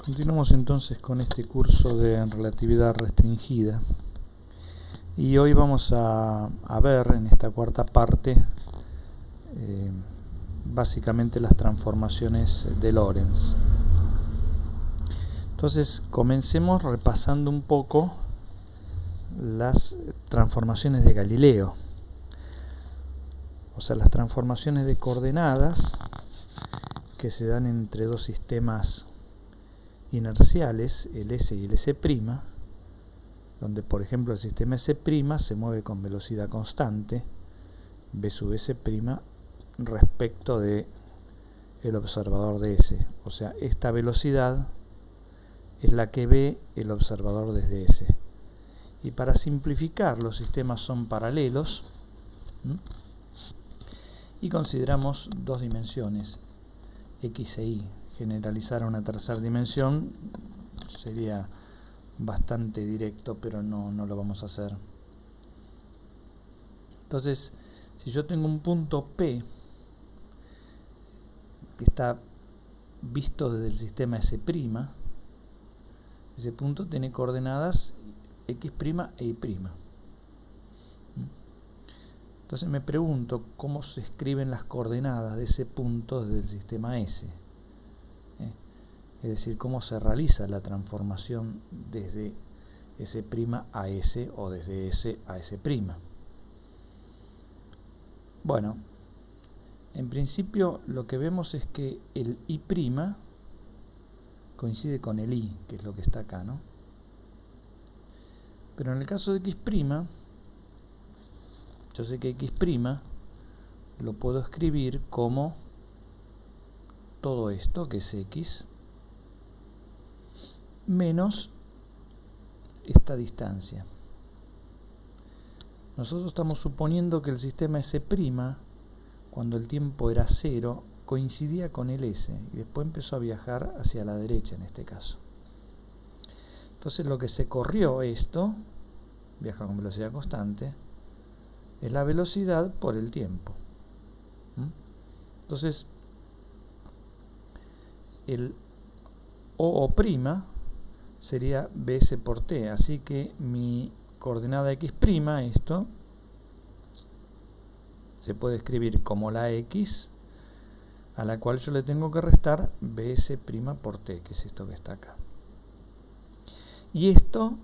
Continuamos entonces con este curso de relatividad restringida y hoy vamos a ver en esta cuarta parte básicamente las transformaciones de Lorentz. Entonces comencemos repasando un poco las transformaciones de Galileo, o sea, las transformaciones de coordenadas que se dan entre dos sistemas inerciales, el S y el S', donde por ejemplo el sistema S' se mueve con velocidad constante, V sub S', respecto de el observador de S. O sea, esta velocidad es la que ve el observador desde S. Y para simplificar, los sistemas son paralelos y consideramos dos dimensiones, X e Y. Generalizar a una tercera dimensión sería bastante directo, pero no lo vamos a hacer. Entonces, si yo tengo un punto P que está visto desde el sistema S', ese punto tiene coordenadas X' e Y'. Entonces me pregunto cómo se escriben las coordenadas de ese punto desde el sistema S. Es decir, cómo se realiza la transformación desde S' a S o desde S a S'. Bueno, en principio lo que vemos es que el I' coincide con el I, que es lo que está acá, ¿no? Pero en el caso de X', yo sé que X' lo puedo escribir como todo esto, que es X, menos esta distancia. Nosotros estamos suponiendo que el sistema S', cuando el tiempo era 0, coincidía con el S y después empezó a viajar hacia la derecha en este caso. Entonces lo que se corrió esto, viaja con velocidad constante, es la velocidad por el tiempo. Entonces el OO' sería Bs por T, así que mi coordenada X', esto, se puede escribir como la X, a la cual yo le tengo que restar Bs' por T, que es esto que está acá. Y esto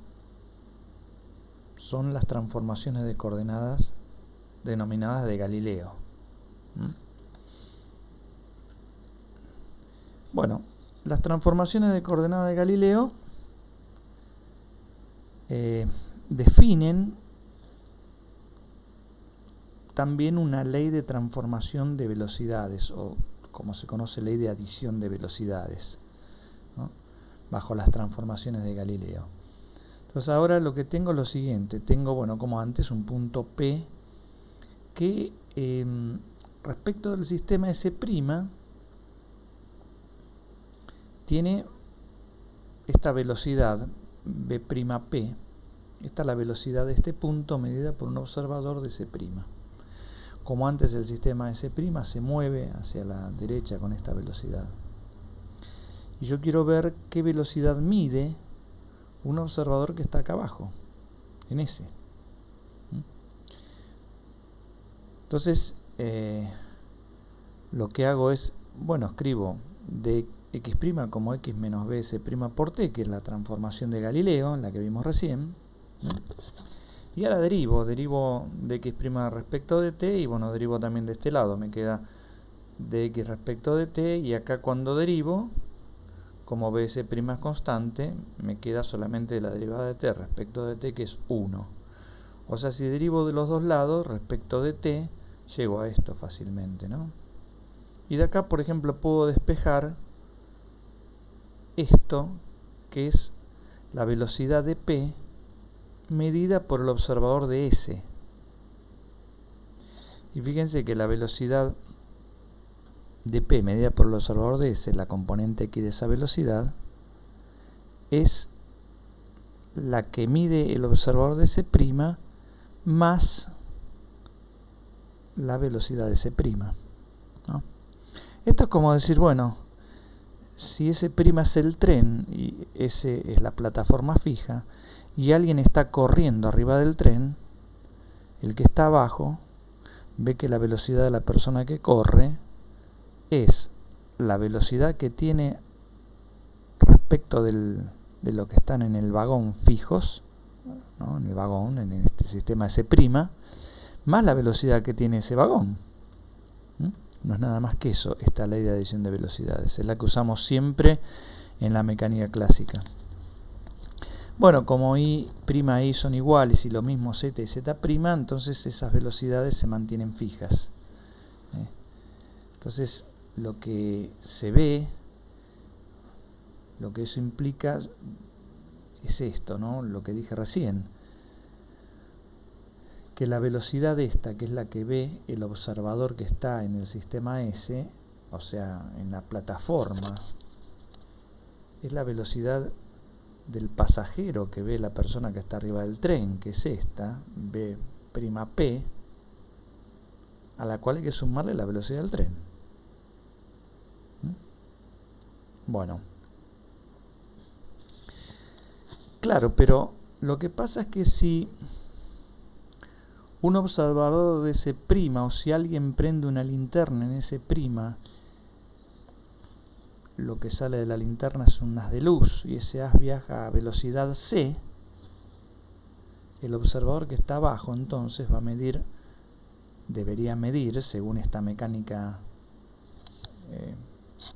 son las transformaciones de coordenadas denominadas de Galileo. Bueno, las transformaciones de coordenadas de Galileo definen también una ley de transformación de velocidades, o como se conoce, ley de adición de velocidades, ¿no? Bajo las transformaciones de Galileo. Entonces ahora lo que tengo es lo siguiente, tengo, bueno, como antes, un punto P que respecto del sistema S' tiene esta velocidad B'P. Esta es la velocidad de este punto medida por un observador de S'. Como antes, el sistema S' se mueve hacia la derecha con esta velocidad. Y yo quiero ver qué velocidad mide un observador que está acá abajo, en S. Entonces, lo que hago es, bueno, escribo de X' como X menos Bs' por T, que es la transformación de Galileo, la que vimos recién. Y ahora derivo de X' respecto de T, y bueno, derivo también de este lado, me queda de X respecto de T, y acá cuando derivo, como Bs' es constante, me queda solamente la derivada de T respecto de T, que es 1. O sea, si derivo de los dos lados respecto de T, llego a esto fácilmente, ¿no? Y de acá, por ejemplo, puedo despejar esto, que es la velocidad de P medida por el observador de S. Y fíjense que la velocidad de P medida por el observador de S, la componente X de esa velocidad, es la que mide el observador de S' más la velocidad de S', ¿no? Esto es como decir, bueno, si ese prima es el tren y ese es la plataforma fija y alguien está corriendo arriba del tren, el que está abajo ve que la velocidad de la persona que corre es la velocidad que tiene respecto de lo que están en el vagón fijos, ¿no? En el vagón, en este sistema S', más la velocidad que tiene ese vagón. No es nada más que eso, esta ley de adición de velocidades. Es la que usamos siempre en la mecánica clásica. Bueno, como I' y I son iguales y lo mismo Z y Z', entonces esas velocidades se mantienen fijas. Entonces, lo que se ve, lo que eso implica es esto, ¿no? Lo que dije recién, que la velocidad esta, que es la que ve el observador que está en el sistema S, o sea, en la plataforma, es la velocidad del pasajero que ve la persona que está arriba del tren, que es esta, B'P, a la cual hay que sumarle la velocidad del tren. Bueno, claro, pero lo que pasa es que si un observador de ese prima, o si alguien prende una linterna en ese prima, lo que sale de la linterna es un haz de luz y ese haz viaja a velocidad c, el observador que está abajo entonces va a medir, debería medir, según esta mecánica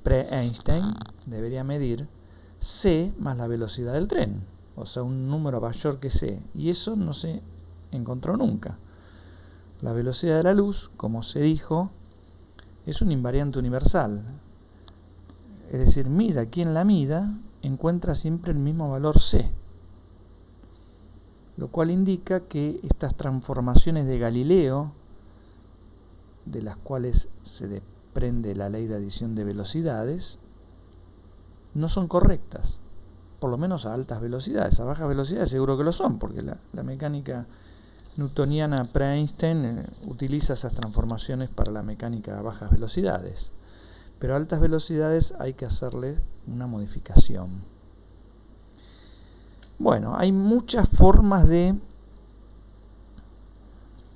pre-Einstein, debería medir c más la velocidad del tren, o sea, un número mayor que c, y eso no se encontró nunca. La velocidad de la luz, como se dijo, es un invariante universal. Es decir, mida quien la mida, encuentra siempre el mismo valor c. Lo cual indica que estas transformaciones de Galileo, de las cuales se desprende la ley de adición de velocidades, no son correctas. Por lo menos a altas velocidades. A bajas velocidades seguro que lo son, porque la mecánica newtoniana pre-Einstein utiliza esas transformaciones para la mecánica a bajas velocidades, pero a altas velocidades hay que hacerle una modificación. Bueno, hay muchas formas de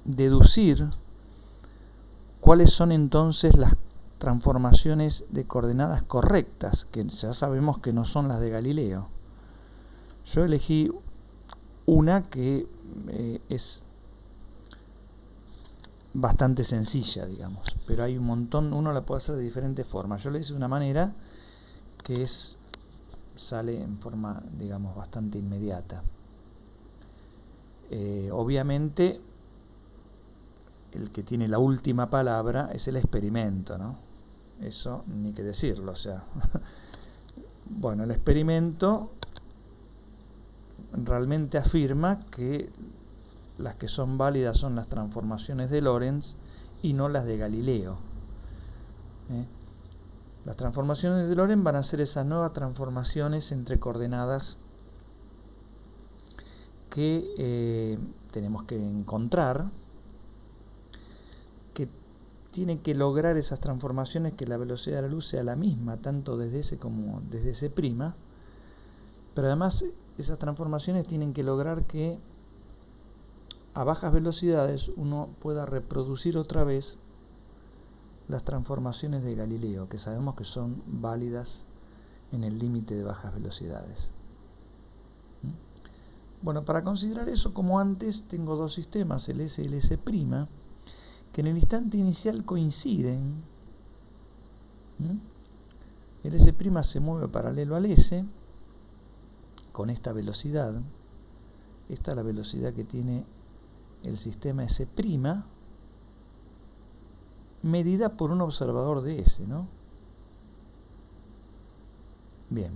deducir cuáles son entonces las transformaciones de coordenadas correctas, que ya sabemos que no son las de Galileo. Yo elegí una que es bastante sencilla, digamos, pero hay un montón, uno la puede hacer de diferentes formas. Yo le hice una manera que sale en forma, digamos, bastante inmediata. Obviamente, el que tiene la última palabra es el experimento, ¿no? Eso ni que decirlo, o sea. Bueno, el experimento realmente afirma que las que son válidas son las transformaciones de Lorentz y no las de Galileo. Las transformaciones de Lorentz van a ser esas nuevas transformaciones entre coordenadas que tenemos que encontrar, que tienen que lograr esas transformaciones que la velocidad de la luz sea la misma, tanto desde S como desde S', pero además esas transformaciones tienen que lograr que a bajas velocidades uno pueda reproducir otra vez las transformaciones de Galileo, que sabemos que son válidas en el límite de bajas velocidades. Bueno, para considerar eso, como antes, tengo dos sistemas, el S y el S', que en el instante inicial coinciden. El S' se mueve paralelo al S con esta velocidad. Esta es la velocidad que tiene el sistema S', medida por un observador de S, ¿no? Bien.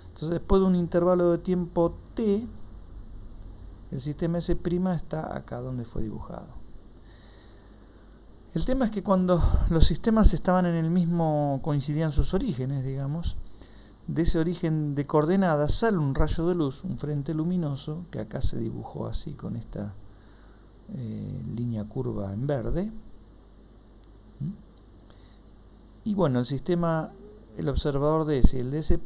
Entonces, después de un intervalo de tiempo t, el sistema S' está acá donde fue dibujado. El tema es que cuando los sistemas estaban en el mismo, coincidían sus orígenes, digamos, de ese origen de coordenadas sale un rayo de luz, un frente luminoso, que acá se dibujó así con esta línea curva en verde. Y bueno, el sistema el observador de S y el de S'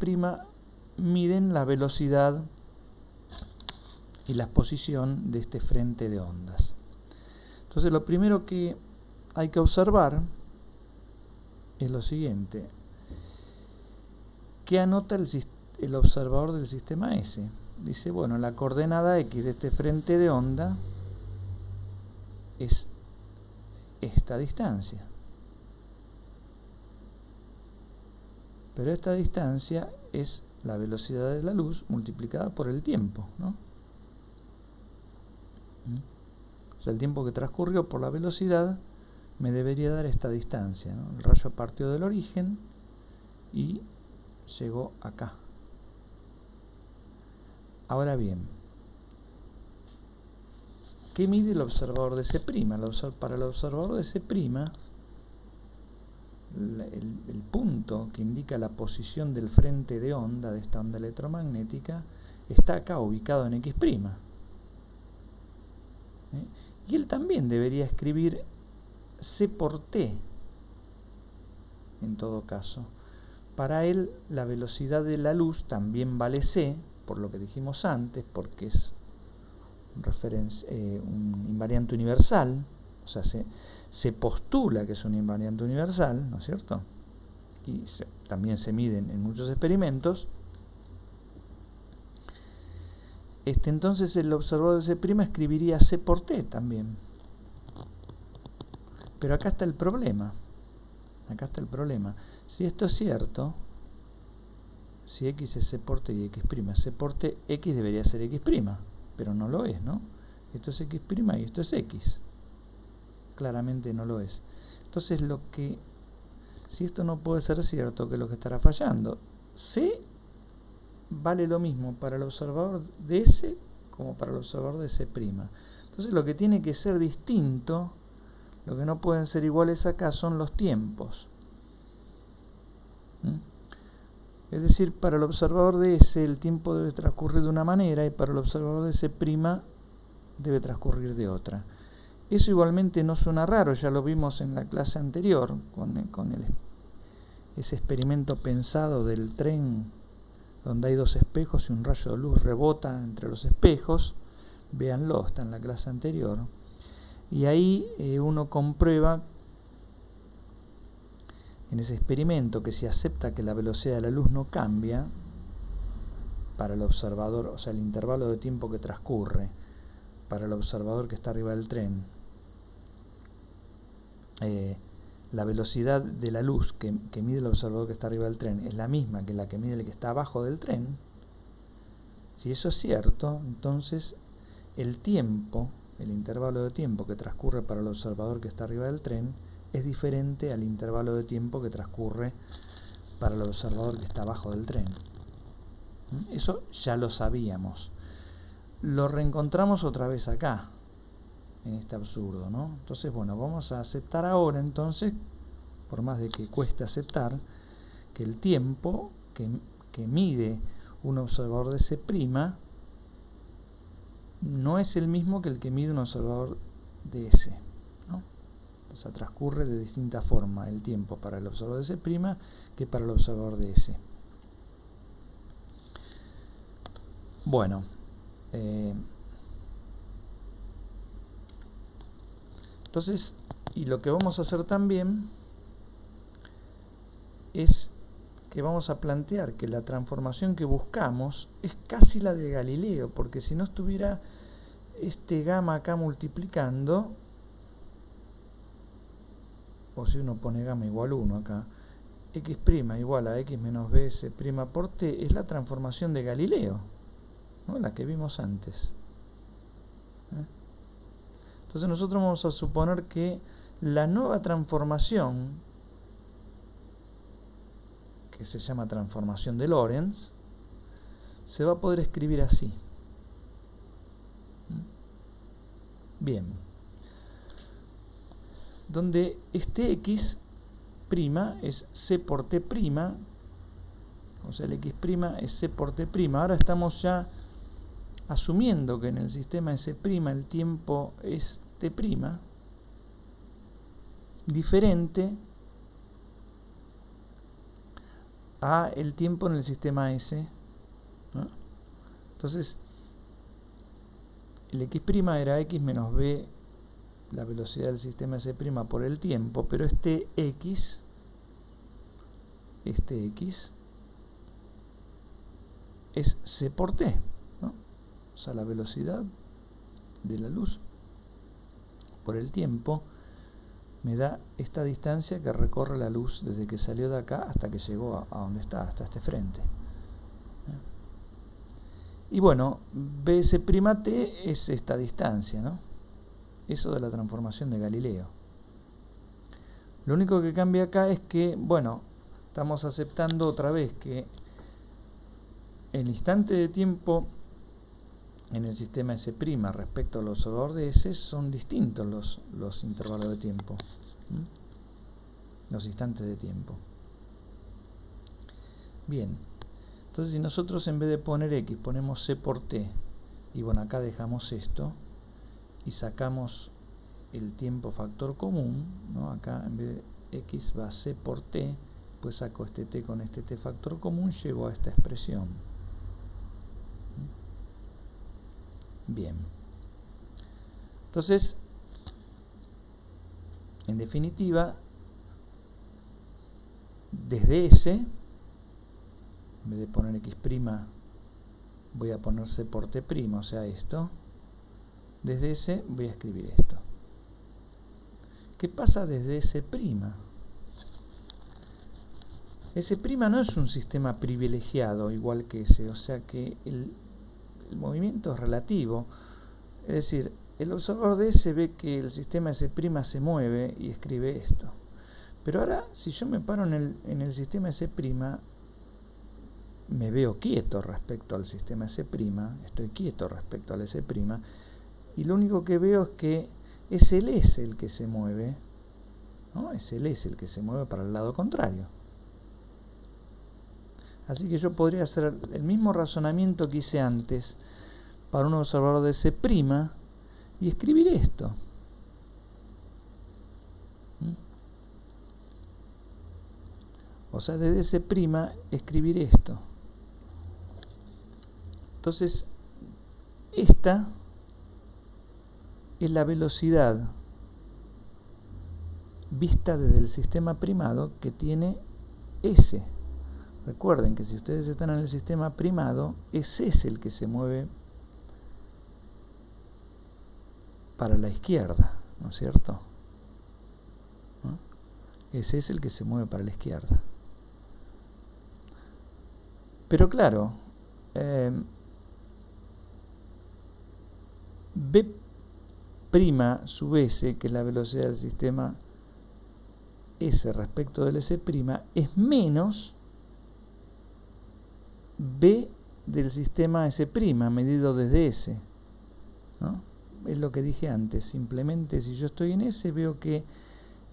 miden la velocidad y la posición de este frente de ondas. Entonces lo primero que hay que observar es lo siguiente. ¿Qué anota el observador del sistema S? Dice, bueno, la coordenada X de este frente de onda es esta distancia. Pero esta distancia es la velocidad de la luz multiplicada por el tiempo, ¿no? O sea, el tiempo que transcurrió por la velocidad me debería dar esta distancia, ¿no? El rayo partió del origen y llegó acá. Ahora bien, ¿qué mide el observador de S'? Para el observador de S', el punto que indica la posición del frente de onda de esta onda electromagnética está acá ubicado en X'. Y él también debería escribir C por T, en todo caso. Para él la velocidad de la luz también vale C, por lo que dijimos antes, porque es un invariante universal, o sea, se postula que es un invariante universal, ¿no es cierto? Y también se miden en muchos experimentos. Entonces el observador de C' escribiría C por T también. Pero acá está el problema. Si esto es cierto, si X es C por T y X' es C por T, X debería ser X', pero no lo es, ¿no? Esto es X' y esto es X. Claramente no lo es. Entonces si esto no puede ser cierto, ¿qué es lo que estará fallando? C vale lo mismo para el observador de S como para el observador de S'. Entonces lo que tiene que ser distinto, lo que no pueden ser iguales acá son los tiempos. Es decir, para el observador de S el tiempo debe transcurrir de una manera y para el observador de S' debe transcurrir de otra. Eso igualmente no suena raro, ya lo vimos en la clase anterior con ese experimento pensado del tren donde hay dos espejos y un rayo de luz rebota entre los espejos. Véanlo, está en la clase anterior. Y ahí uno comprueba en ese experimento que si acepta que la velocidad de la luz no cambia para el observador, o sea, el intervalo de tiempo que transcurre para el observador que está arriba del tren, la velocidad de la luz que mide el observador que está arriba del tren es la misma que la que mide el que está abajo del tren. Si eso es cierto, entonces el tiempo, el intervalo de tiempo que transcurre para el observador que está arriba del tren es diferente al intervalo de tiempo que transcurre para el observador que está abajo del tren. Eso ya lo sabíamos. Lo reencontramos otra vez acá, en este absurdo, ¿no? Entonces, bueno, vamos a aceptar ahora, entonces, por más de que cueste aceptar, que el tiempo que mide un observador de S' no es el mismo que el que mide un observador de S, ¿no? O sea, transcurre de distinta forma el tiempo para el observador de S' que para el observador de S. Bueno, entonces, y lo que vamos a hacer también es que vamos a plantear que la transformación que buscamos es casi la de Galileo, porque si no estuviera este gamma acá multiplicando, o si uno pone gamma igual 1 acá, X' igual a X menos BS' por T es la transformación de Galileo, ¿no? La que vimos antes. Entonces nosotros vamos a suponer que la nueva transformación, que se llama transformación de Lorentz, se va a poder escribir así. Bien. Donde este X' es C por T', o sea, el X' es C por T'. Ahora estamos ya asumiendo que en el sistema S' el tiempo es T', diferente a el tiempo en el sistema S, ¿no? Entonces, el x' era x menos b, la velocidad del sistema S' por el tiempo, pero este x es c por t, ¿no? O sea, la velocidad de la luz por el tiempo me da esta distancia que recorre la luz desde que salió de acá hasta que llegó a donde está, hasta este frente. Y bueno, bs' es esta distancia, ¿no? Eso de la transformación de Galileo. Lo único que cambia acá es que, bueno, estamos aceptando otra vez que el instante de tiempo en el sistema S' respecto al observador de S son distintos los intervalos de tiempo, los instantes de tiempo. Bien, entonces si nosotros en vez de poner x ponemos c por t, y bueno, acá dejamos esto y sacamos el tiempo factor común, ¿no? Acá en vez de x va c por t, pues saco este t con este t factor común, llego a esta expresión. Bien, entonces, en definitiva, desde S, en vez de poner x', voy a poner c por t', o sea esto. Desde S voy a escribir esto. ¿Qué pasa desde S'? S' no es un sistema privilegiado igual que S, o sea que el movimiento es relativo, es decir, el observador de S ve que el sistema S' se mueve y escribe esto. Pero ahora, si yo me paro en el sistema S', me veo quieto respecto al sistema S', estoy quieto respecto al S', y lo único que veo es que es el S el que se mueve, ¿no? Es el S el que se mueve para el lado contrario. Así que yo podría hacer el mismo razonamiento que hice antes para un observador de S' y escribir esto. O sea, desde S' escribir esto. Entonces, esta es la velocidad vista desde el sistema primado que tiene S. Recuerden que si ustedes están en el sistema primado, es S el que se mueve para la izquierda, ¿no es cierto? ¿No? Ese es el que se mueve para la izquierda. Pero claro, B' sub S, que es la velocidad del sistema S respecto del S', es menos B del sistema S' medido desde S, ¿no? Es lo que dije antes. Simplemente si yo estoy en S veo que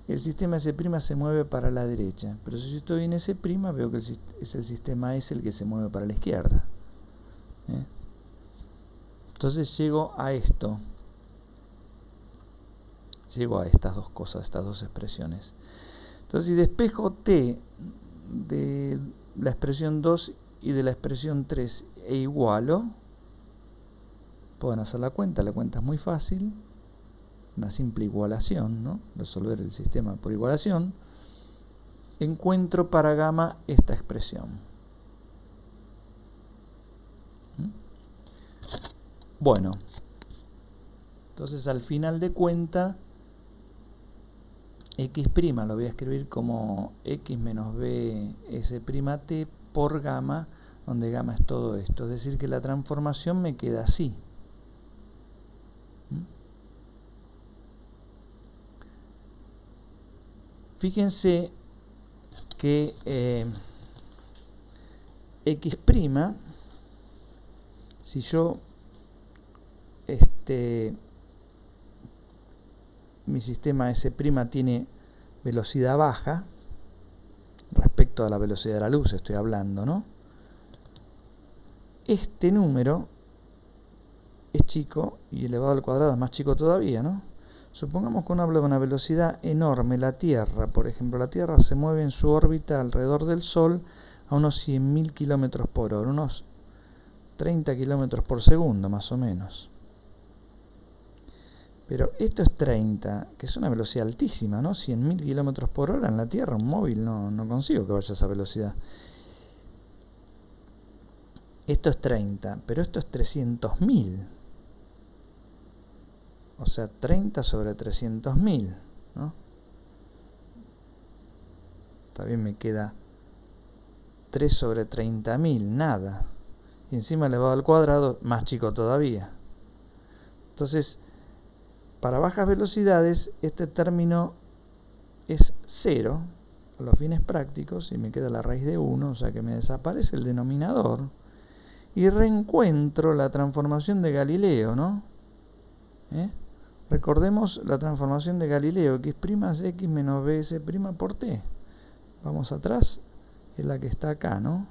el sistema S' se mueve para la derecha, pero si yo estoy en S' veo que es el sistema S el que se mueve para la izquierda. Entonces llego a esto, llego a estas dos cosas, estas dos expresiones. Entonces si despejo t de la expresión 2 y de la expresión 3 e igualo, pueden hacer la cuenta es muy fácil, una simple igualación, ¿no? Resolver el sistema por igualación, encuentro para gamma esta expresión. Bueno, entonces al final de cuenta, x' lo voy a escribir como x menos b s'' por gamma, donde gamma es todo esto. Es decir, que la transformación me queda así. Fíjense que x', si yo mi sistema S' tiene velocidad baja respecto a la velocidad de la luz, estoy hablando, ¿no? Este número es chico y elevado al cuadrado es más chico todavía, ¿no? Supongamos que uno habla de una velocidad enorme, la Tierra, por ejemplo, la Tierra se mueve en su órbita alrededor del Sol a unos 100.000 kilómetros por hora, unos 30 kilómetros por segundo más o menos. Pero esto es 30, que es una velocidad altísima, ¿no? 100.000 kilómetros por hora en la Tierra, un móvil no consigo que vaya a esa velocidad. Esto es 30, pero esto es 300.000. O sea, 30 sobre 300.000, ¿no? También me queda 3 sobre 30.000, nada. Y encima elevado al cuadrado, más chico todavía. Entonces, para bajas velocidades, este término es 0 a los fines prácticos y me queda la raíz de 1, o sea que me desaparece el denominador. Y reencuentro la transformación de Galileo, ¿no? Recordemos la transformación de Galileo, x' es x menos bs' por t. Vamos atrás, es la que está acá, ¿no?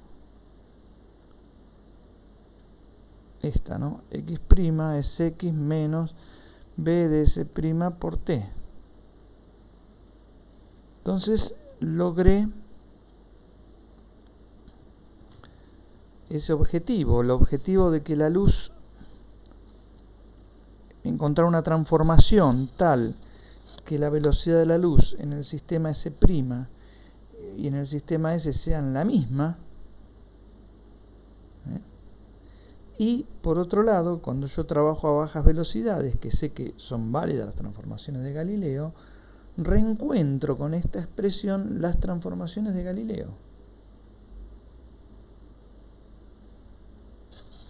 Esta, ¿no? x' es x menos b de s' por t. Entonces logré ese objetivo, el objetivo de que la luz, encontrar una transformación tal que la velocidad de la luz en el sistema S' y en el sistema S sean la misma. Y por otro lado, cuando yo trabajo a bajas velocidades, que sé que son válidas las transformaciones de Galileo, reencuentro con esta expresión las transformaciones de Galileo.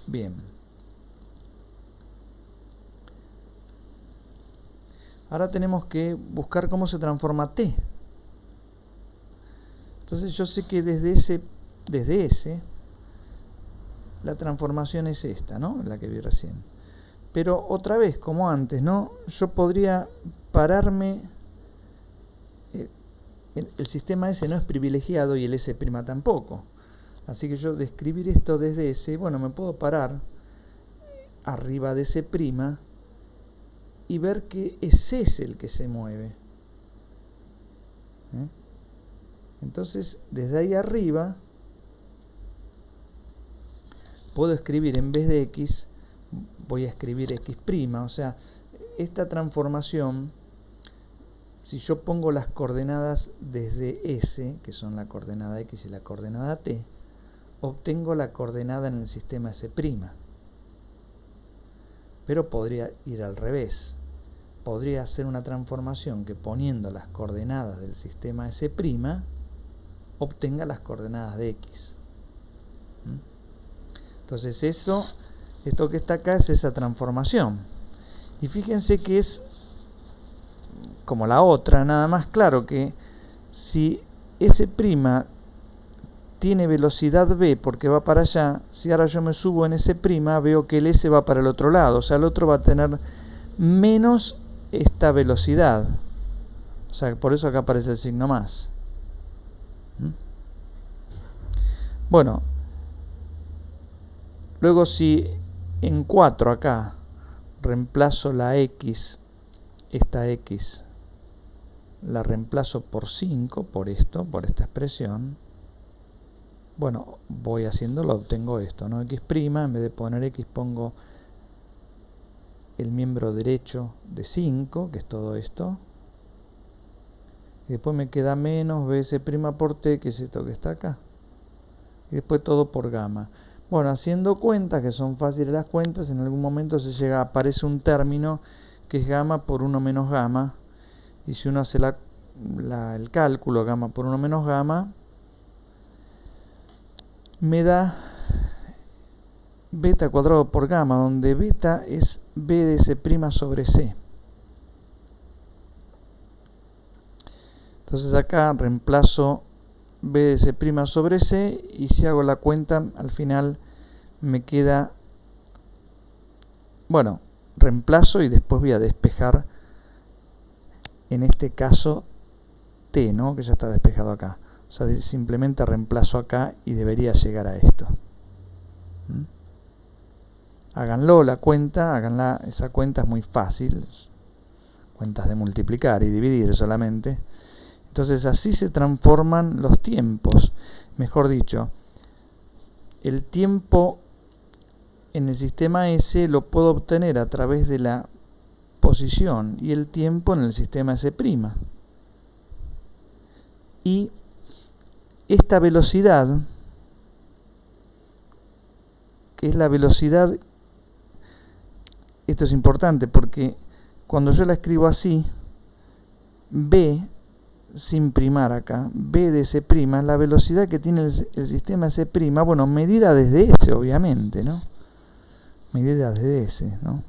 Bien. Ahora tenemos que buscar cómo se transforma t. Entonces yo sé que desde S la transformación es esta, ¿no? La que vi recién. Pero otra vez, como antes, ¿no? Yo podría pararme. El sistema S no es privilegiado y el S' tampoco. Así que yo de escribir esto desde S, bueno, me puedo parar arriba de S' y ver que es S el que se mueve. Entonces, desde ahí arriba, puedo escribir, en vez de X, voy a escribir X'. O sea, esta transformación, si yo pongo las coordenadas desde S, que son la coordenada X y la coordenada T, obtengo la coordenada en el sistema S'. Pero podría ir al revés. Podría hacer una transformación que poniendo las coordenadas del sistema S' obtenga las coordenadas de X. Entonces esto que está acá es esa transformación. Y fíjense que es como la otra, nada más claro que si S' tiene velocidad v porque va para allá, si ahora yo me subo en S', veo que el S va para el otro lado, o sea, el otro va a tener menos esta velocidad. O sea, por eso acá aparece el signo más. Bueno, luego si en 4 acá reemplazo la X, esta X, la reemplazo por 5, por esta expresión, bueno, voy haciéndolo, obtengo esto, ¿no? X', en vez de poner X pongo el miembro derecho de 5, que es todo esto. Y después me queda menos bs' por t, que es esto que está acá. Y después todo por gamma. Bueno, haciendo cuentas, que son fáciles las cuentas, en algún momento aparece un término que es gamma por 1 menos gamma. Y si uno hace el cálculo, gamma por 1 menos gamma, me da beta cuadrado por gamma, donde beta es b de S' sobre C. Entonces acá reemplazo b de S' sobre C y si hago la cuenta, al final me queda, bueno, reemplazo y después voy a despejar, en este caso, t, ¿no? Que ya está despejado acá. O sea, simplemente reemplazo acá y debería llegar a esto. Háganlo, la cuenta, esa cuenta es muy fácil. Cuentas de multiplicar y dividir solamente. Entonces así se transforman los tiempos. Mejor dicho, el tiempo en el sistema S lo puedo obtener a través de la posición y el tiempo en el sistema S'. Y esta velocidad, que es la velocidad, esto es importante porque cuando yo la escribo así, B, sin primar acá, B de S', la velocidad que tiene el sistema S', bueno, medida desde S, obviamente, ¿no? Medida desde S, ¿no?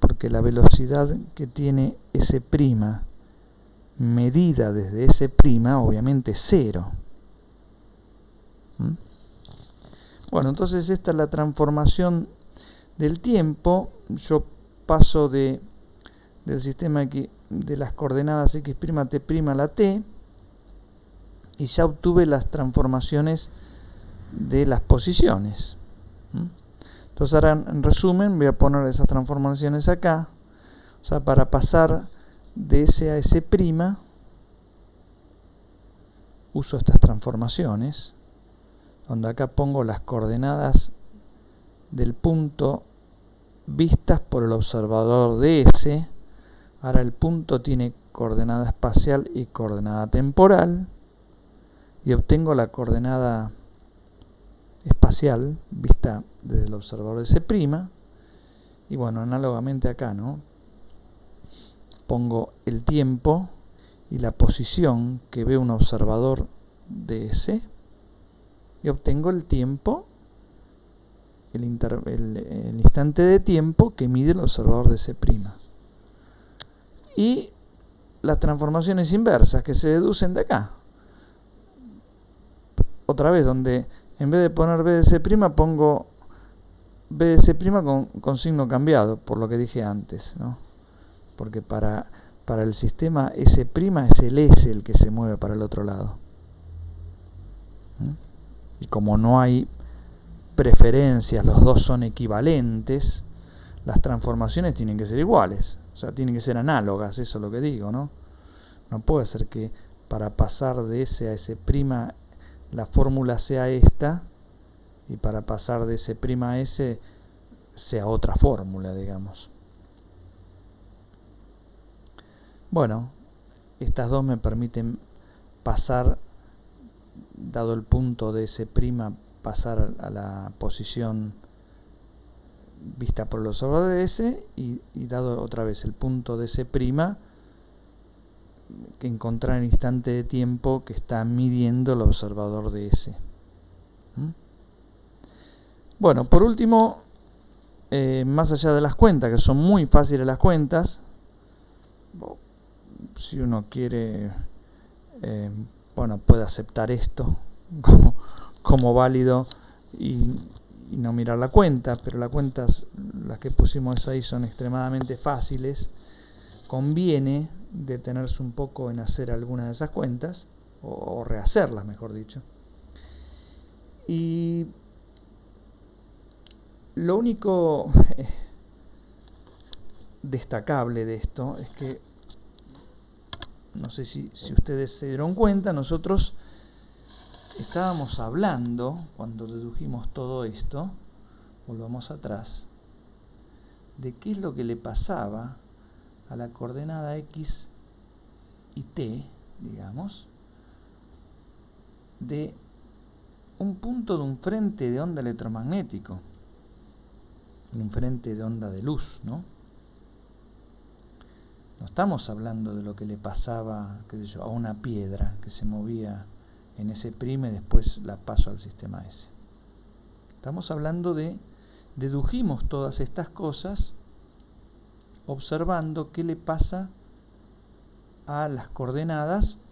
Porque la velocidad que tiene S', medida desde S', obviamente es 0. Bueno, entonces esta es la transformación del tiempo. Yo paso del sistema X, de las coordenadas X', T' a la T, y ya obtuve las transformaciones de las posiciones. Entonces ahora, en resumen, voy a poner esas transformaciones acá. O sea, para pasar de S a S', uso estas transformaciones, donde acá pongo las coordenadas del punto vistas por el observador de S. Ahora el punto tiene coordenada espacial y coordenada temporal, y obtengo la coordenada espacial vista desde el observador de S'. Y bueno, análogamente acá, ¿no? Pongo el tiempo y la posición que ve un observador de S y obtengo el tiempo, el instante de tiempo que mide el observador de S'. Y las transformaciones inversas que se deducen de acá. Otra vez, donde en vez de poner B de S', pongo B de S' con signo cambiado, por lo que dije antes, ¿no? Porque para el sistema S' es el S el que se mueve para el otro lado. Y como no hay preferencias, los dos son equivalentes, las transformaciones tienen que ser iguales, o sea, tienen que ser análogas, eso es lo que digo, ¿no? No puede ser que para pasar de S a S' la fórmula sea esta, y para pasar de S' a S sea otra fórmula, digamos. Bueno, estas dos me permiten pasar, dado el punto de S', pasar a la posición vista por el observador de S, y dado otra vez el punto de S', que encontrar el instante de tiempo que está midiendo el observador de S. Bueno, por último, más allá de las cuentas, que son muy fáciles las cuentas, si uno quiere, bueno, puede aceptar esto como válido y no mirar la cuenta, pero las cuentas, las que pusimos ahí, son extremadamente fáciles. Conviene detenerse un poco en hacer alguna de esas cuentas, o rehacerlas, mejor dicho. Y lo único destacable de esto es que, no sé si ustedes se dieron cuenta, nosotros estábamos hablando, cuando dedujimos todo esto, volvamos atrás, de qué es lo que le pasaba a la coordenada X y T, digamos, de un punto de un frente de onda electromagnético, un frente de onda de luz, ¿no? No estamos hablando de lo que le pasaba, qué sé yo, a una piedra que se movía en S' y después la paso al sistema S. Estamos hablando dedujimos todas estas cosas observando qué le pasa a las coordenadas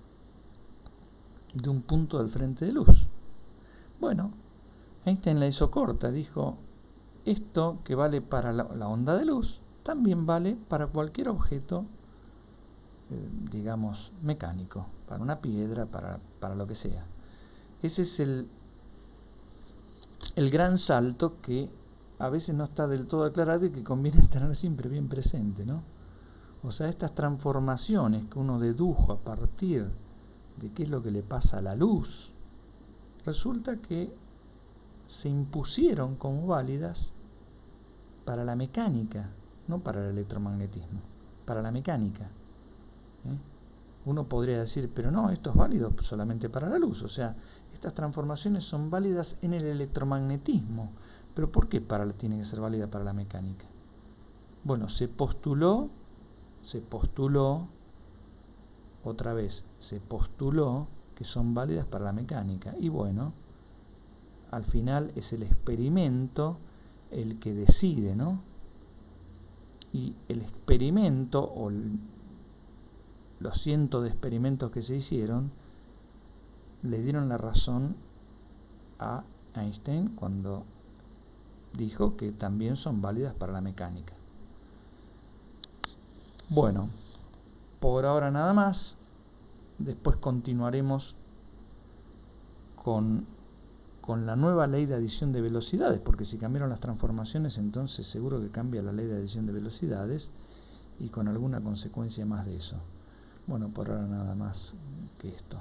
de un punto del frente de luz. Bueno, Einstein la hizo corta, dijo, esto que vale para la onda de luz, también vale para cualquier objeto, digamos, mecánico, para una piedra, para lo que sea. Ese es el gran salto que a veces no está del todo aclarado y que conviene tener siempre bien presente, ¿no? O sea, estas transformaciones que uno dedujo a partir de qué es lo que le pasa a la luz, resulta que se impusieron como válidas para la mecánica, no para el electromagnetismo, para la mecánica. Uno podría decir, pero no, esto es válido solamente para la luz, o sea, estas transformaciones son válidas en el electromagnetismo, pero ¿por qué tiene que ser válida para la mecánica? Bueno, se postuló, otra vez, se postuló que son válidas para la mecánica, y bueno, al final es el experimento el que decide, ¿no? Y el experimento, o los cientos de experimentos que se hicieron, le dieron la razón a Einstein cuando dijo que también son válidas para la mecánica. Bueno, por ahora nada más. Después continuaremos con la nueva ley de adición de velocidades, porque si cambiaron las transformaciones, entonces seguro que cambia la ley de adición de velocidades, y con alguna consecuencia más de eso. Bueno, por ahora nada más que esto.